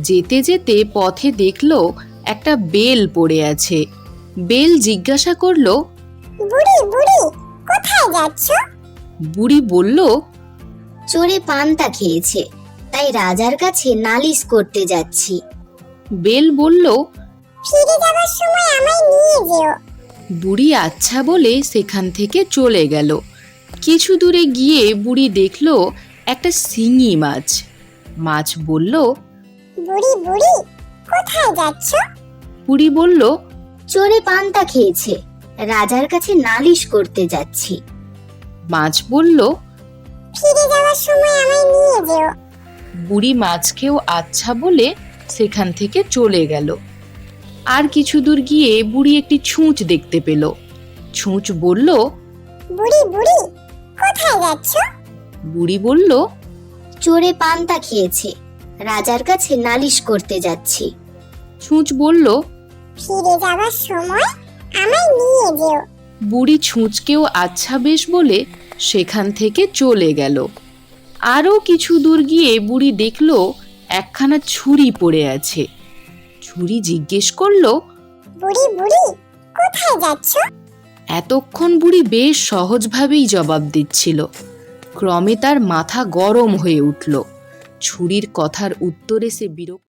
যেতে যেতে পথে দেখলো একটা বেল পড়ে আছে। বেল জিজ্ঞাসা করলো, বুড়ি বুড়ি কোথায় যাচ্ছ? বুড়ি বলল, চোরে পান্তা খেয়েছে, তাই রাজার কাছে নালিশ করতে যাচ্ছি। বেল বলল, ফিরে যাবার সময় আমায় নিয়ে যেও। বুড়ি আচ্ছা বলে সেখান থেকে চলে গেল। কিছু দূরে গিয়ে বুড়ি দেখলো একটা শিঙি মাছ। মাছ বলল, বুড়ি বুড়ি কোথায় যাচ্ছ? বুড়ি বলল, চোরে পান্তা খেয়েছে, রাজার কাছে নালিশ করতে যাচ্ছি। মাছ বলল, ফিরে যাওয়ার সময় আমায় নিয়ে যেও। বুড়ি মাছকেও আচ্ছা বলে সেখান থেকে চলে গেল। আর কিছু দূর গিয়ে বুড়ি একটি ছুঁচ দেখতে পেল। ছুঁচ বলল, বুড়ি বুড়ি কোথায় যাচ্ছ? বুড়ি বলল, চোরে পান্তা খেয়েছে, রাজার কাছে নালিশ করতে যাচ্ছি। ছুঁচ বলল, ফিরে যাবার সময় আমায় নিয়ে যেও। বুড়ি ছুঁচকেও আচ্ছা বেশ বলে সেখান থেকে চলে গেল। আরও কিছু দূর গিয়ে বুড়ি দেখল একখানা ছুরি পড়ে আছে। ছুরি জিজ্ঞেস করলো, বুড়ি বুড়ি কোথায় যাচ্ছ? এতক্ষণ বুড়ি বেশ সহজভাবেই জবাব দিচ্ছিল। ক্রমে তার মাথা গরম হয়ে উঠল। ছুরির কথার উত্তরে সে বিরক্ত